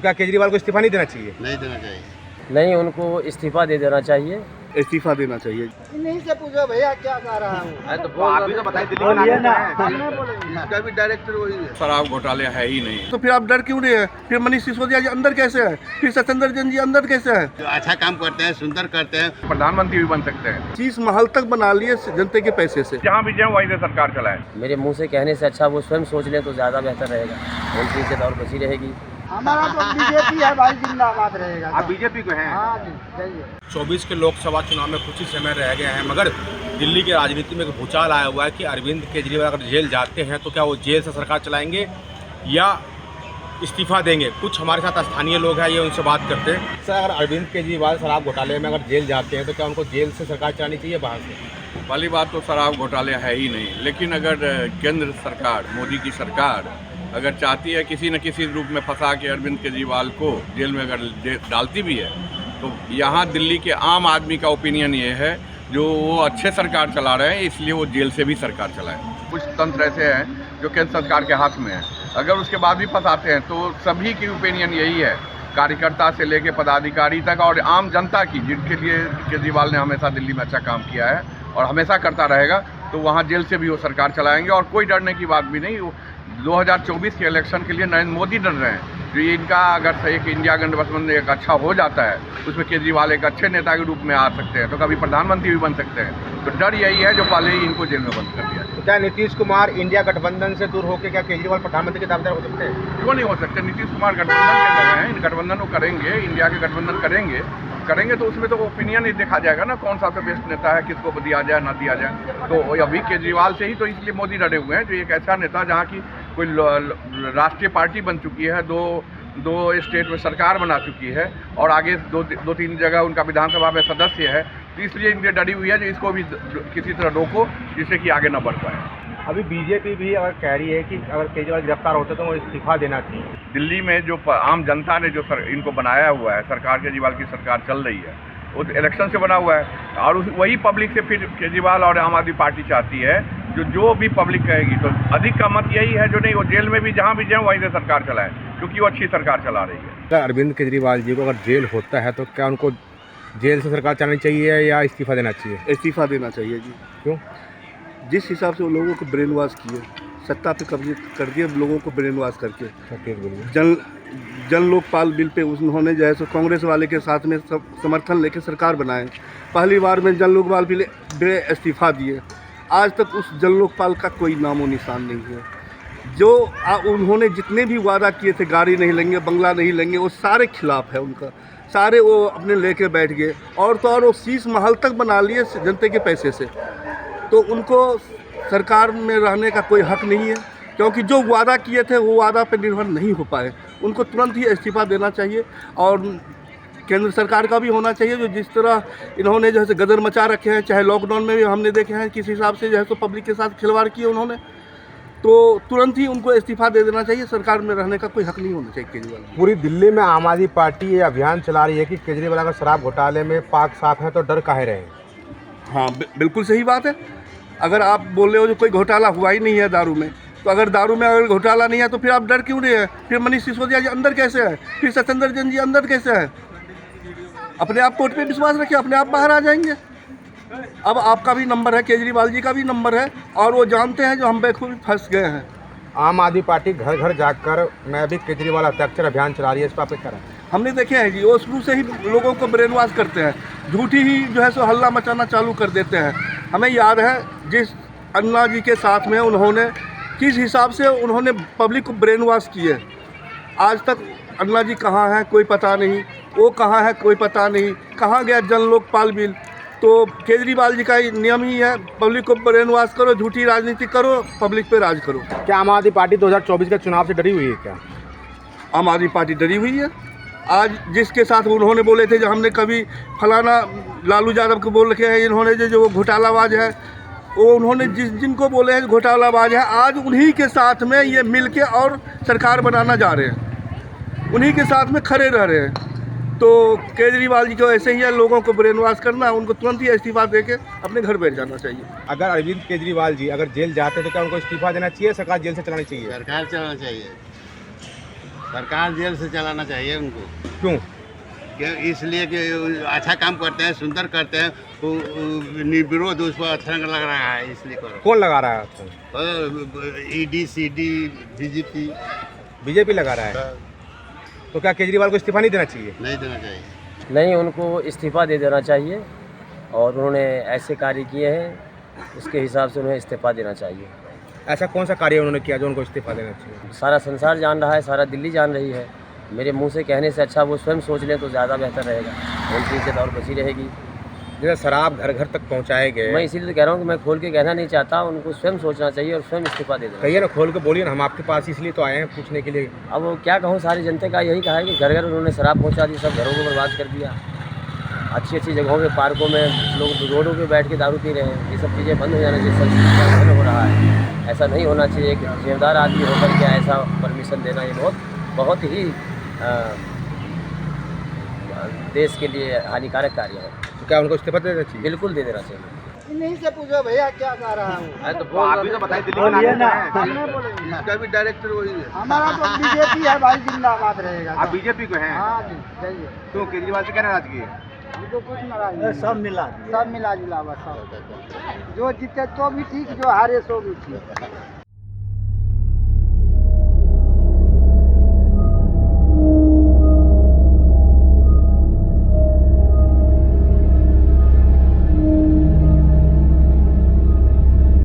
क्या केजरीवाल को इस्तीफा नहीं देना चाहिए? नहीं देना चाहिए। नहीं, उनको इस्तीफा दे देना चाहिए। इस्तीफा देना चाहिए। इन्हीं से पूछो भैया क्या कह रहा हूँ। तो आप भी तो बताइए, दिल्ली के नागरिक इसका भी डायरेक्टर वही है। शराब घोटाले है ही नहीं। तो फिर आप डर क्यों रहे हैं? फिर मनीष सिसोदिया जी अंदर कैसे है? फिर सत्येंद्र जैन जी अंदर कैसे है? जो अच्छा काम करते हैं, सुंदर करते हैं, प्रधानमंत्री भी बन सकते हैं। 30 महल तक बना लिए जनता के पैसे से। जहाँ भी जाए वहीं से सरकार चलाए। मेरे मुंह से कहने से अच्छा वो स्वयं सोच ले तो ज़्यादा बेहतर रहेगा। मंत्री से दौर बची रहेगी। हमारा तो बीजेपी है भाई, जिंदाबाद रहेगा। आप बीजेपी को हैं? हाँ जी, चाहिए। 24 के लोकसभा चुनाव में कुछ ही समय रह गए हैं, मगर दिल्ली की राजनीति में एक भूचाल आया हुआ है कि अरविंद केजरीवाल अगर जेल जाते हैं तो क्या वो जेल से सरकार चलाएंगे या इस्तीफा देंगे। कुछ हमारे साथ स्थानीय लोग हैं, ये उनसे बात करते हैं। सर, अगर अरविंद केजरीवाल शराब घोटाले में अगर जेल जाते हैं तो क्या उनको जेल से सरकार चलानी चाहिए बाहर से? पहली बात तो शराब घोटाले है ही नहीं, लेकिन अगर केंद्र सरकार, मोदी की सरकार अगर चाहती है किसी न किसी रूप में फंसा के अरविंद केजरीवाल को जेल में अगर डालती भी है, तो यहाँ दिल्ली के आम आदमी का ओपिनियन ये है जो वो अच्छे सरकार चला रहे हैं, इसलिए वो जेल से भी सरकार चलाएं। कुछ तंत्र ऐसे हैं जो केंद्र सरकार के हाथ में है, अगर उसके बाद भी फंसाते हैं तो सभी की ओपिनियन यही है, कार्यकर्ता से लेकर पदाधिकारी तक और आम जनता की, जिनके लिए केजरीवाल ने हमेशा दिल्ली में अच्छा काम किया है और हमेशा करता रहेगा, तो वहाँ जेल से भी वो सरकार चलाएंगे। और कोई डरने की बात भी नहीं। 2024 के इलेक्शन के लिए नरेंद्र मोदी डर रहे हैं। जो ये इनका अगर एक इंडिया गठबंधन एक अच्छा हो जाता है, उसमें केजरीवाल एक अच्छे नेता के रूप में आ सकते हैं, तो कभी प्रधानमंत्री भी बन सकते हैं। तो डर यही है जो पहले ही इनको जेल में बंद कर दिया। तो क्या नीतीश कुमार इंडिया गठबंधन से दूर होकर क्या केजरीवाल प्रधानमंत्री के दावेदार हो सकते हैं? क्यों नहीं हो सकते? नीतीश कुमार गठबंधन के जगह हैं, इन गठबंधन को करेंगे, इंडिया के गठबंधन करेंगे तो उसमें तो ओपिनियन ही देखा जाएगा ना, कौन सा बेस्ट नेता है, किसको दिया जाए ना दिया जाए। तो अभी केजरीवाल से ही तो इसलिए मोदी डरे हुए हैं, जो एक ऐसा नेता जहाँ की कोई राष्ट्रीय पार्टी बन चुकी है, दो स्टेट में सरकार बना चुकी है और आगे दो तीन जगह उनका विधानसभा में सदस्य है, तो इसलिए इनके डरी हुई है जो इसको भी किसी तरह रोको, जिससे कि आगे न बढ़ पाए। अभी बीजेपी भी अगर कह रही है कि अगर केजरीवाल गिरफ्तार होते तो वो इस्तीफा देना चाहिए। दिल्ली में जो आम जनता ने जो इनको बनाया हुआ है, सरकार केजरीवाल की सरकार चल रही है, वो इलेक्शन से बना हुआ है और वही पब्लिक से फिर केजरीवाल और आम आदमी पार्टी चाहती है जो भी पब्लिक कहेगी। तो अधिक का मत यही है जो नहीं, वो जेल में भी जहाँ भी जाए वहीं से सरकार चलाए, क्योंकि वो अच्छी सरकार चला रही है। अरविंद केजरीवाल जी को अगर जेल होता है तो क्या उनको जेल से सरकार चलानी चाहिए या इस्तीफा देना चाहिए? इस्तीफा देना चाहिए जी। क्यों? जिस हिसाब से वो लोगों को ब्रेन वॉश किए, सत्ता पे कब्जे कर दिए लोगों को ब्रेन वॉश करके। जन लोकपाल बिल पे उन्होंने जो है सो कांग्रेस वाले के साथ में समर्थन लेके सरकार बनाए। पहली बार में जन लोकपाल बिल पे इस्तीफा दिए। आज तक उस जन लोकपाल का कोई नामो निशान नहीं है। जो उन्होंने जितने भी वादा किए थे, गाड़ी नहीं लेंगे, बंगला नहीं लेंगे, वो सारे खिलाफ है उनका। सारे वो अपने लेके बैठ गए और तो और वो 30 महल तक बना लिए जनता के पैसे से। तो उनको सरकार में रहने का कोई हक नहीं है, क्योंकि जो वादा किए थे वो वादा पे निर्भर नहीं हो पाए। उनको तुरंत ही इस्तीफा देना चाहिए और केंद्र सरकार का भी होना चाहिए, जो जिस तरह इन्होंने जो है गदर मचा रखे हैं, चाहे लॉकडाउन में भी हमने देखे हैं किस हिसाब से जो है तो पब्लिक के साथ खिलवाड़ किए उन्होंने, तो तुरंत ही उनको इस्तीफा दे देना चाहिए। सरकार में रहने का कोई हक नहीं होना चाहिए केजरीवाल। पूरी दिल्ली में आम आदमी पार्टी ये अभियान चला रही है कि केजरीवाल अगर शराब घोटाले में पाक साफ है तो डर काहे रहे? हाँ, बिल्कुल सही बात है। अगर आप बोल रहे हो जो कोई घोटाला हुआ ही नहीं है दारू में, तो अगर दारू में अगर घोटाला नहीं है तो फिर आप डर क्यों रहे हैं? फिर मनीष सिसोदिया जी अंदर कैसे है? फिर सत्येंद्र जैन जी अंदर कैसे है? अपने आप कोर्ट पे विश्वास रखिए, अपने आप बाहर आ जाएंगे। अब आपका भी नंबर है, केजरीवाल जी का भी नंबर है और वो जानते हैं जो हम बेखूबी फंस गए हैं। आम आदमी पार्टी घर घर जाकर मैं भी केजरीवाल हस्ताक्षर अभियान चला रही है, इस पर आप क्या कह रहे हैं? हमने देखे हैं जी, वो शुरू से ही लोगों को ब्रेन वॉश करते हैं, झूठी ही जो है सो हल्ला मचाना चालू कर देते हैं। हमें याद है जिस अन्ना जी के साथ में उन्होंने किस हिसाब से उन्होंने पब्लिक को ब्रेन वॉश किए। आज तक अन्ना जी कहाँ हैं कोई पता नहीं, वो कहाँ है कोई पता नहीं, कहाँ गया जन लोकपाल बिल। तो केजरीवाल जी का नियम ही है, पब्लिक को ब्रेन वॉश करो, झूठी राजनीति करो, पब्लिक पे राज करो। क्या आम आदमी पार्टी 2024 के चुनाव से डरी हुई है? क्या आम आदमी पार्टी डरी हुई है? आज जिसके साथ उन्होंने बोले थे जो हमने कभी फलाना लालू यादव को बोल रखे हैं, इन्होंने जो घोटालाबाज है, वो उन्होंने जिनको बोले हैं घोटालाबाज है, आज उन्हीं के साथ में ये मिल के और सरकार बनाना जा रहे हैं, उन्हीं के साथ में खड़े रह रहे हैं। तो केजरीवाल जी को ऐसे ही है, लोगों को ब्रेन वॉश करना, उनको तुरंत ही इस्तीफा देके अपने घर बैठ जाना चाहिए। अगर अरविंद केजरीवाल जी अगर जेल जाते तो क्या उनको इस्तीफा देना चाहिए, सरकार जेल से चलानी चाहिए? सरकार चलाना चाहिए। सरकार जेल से चलाना चाहिए उनको। क्यों? क्या इसलिए कि अच्छा काम करते हैं, सुंदर करते हैं, निर्विरोध उस पर अच्छा लग रहा है, इसलिए करो। कौन लगा रहा है आपको? ईडी सीडी बीजेपी बीजेपी लगा रहा है। तो क्या केजरीवाल को इस्तीफा नहीं देना चाहिए? नहीं देना चाहिए। नहीं, उनको इस्तीफ़ा दे देना चाहिए और उन्होंने ऐसे कार्य किए हैं उसके हिसाब से उन्हें इस्तीफ़ा देना चाहिए। ऐसा कौन सा कार्य उन्होंने किया जो उनको इस्तीफा देना चाहिए? सारा संसार जान रहा है, सारा दिल्ली जान रही है। मेरे मुंह से कहने से अच्छा वो स्वयं सोच लें तो ज़्यादा बेहतर रहेगा, उनकी इज्जत और बची रहेगी। जैसे शराब घर घर तक पहुंचाए गए, मैं इसीलिए तो कह रहा हूँ कि मैं खोल के कहना नहीं चाहता, उनको स्वयं सोचना चाहिए और स्वयं इस्तीफा दे देना। कहिए ना, खोल के बोलिए ना, हम आपके पास इसलिए तो आए हैं पूछने के लिए। अब वो क्या कहूँ, सारी जनता का यही कहा है कि घर घर उन्होंने शराब पहुँचा दी, सब घरों को बर्बाद कर दिया। अच्छी अच्छी जगहों पे, पार्कों में लोग रोडों पे बैठ के दारू पी रहे हैं। ये सब चीज़ें बंद हो जाना चाहिए, संस्कृति बंद हो रहा है, ऐसा नहीं होना चाहिए। एक जिम्मेदार आदमी होकर के ऐसा परमिशन देना ये बहुत ही देश के लिए हानिकारक कार्य है। तो क्या उनको इस्तीफा देना चाहिए? बिल्कुल दे देना चाहिए। इन्हीं से पूछो भैया क्या कह रहा हूँ। तो आप भी तो बताइए, दिल्ली बोलिए ना, हम नहीं बोलेंगे। इसका भी डायरेक्टर वही है। हमारा तो बीजेपी है भाई, जिंदाबाद रहेगा। आप बीजेपी को हैं? हाँ जी, चाहिए। क्यों, केजरीवाल से क्या नाराजगी है? हमको कुछ नाराज नहीं, सब मिला जुला बस। सब जो जीते तो भी ठीक, जो हारे सो भी ठीक।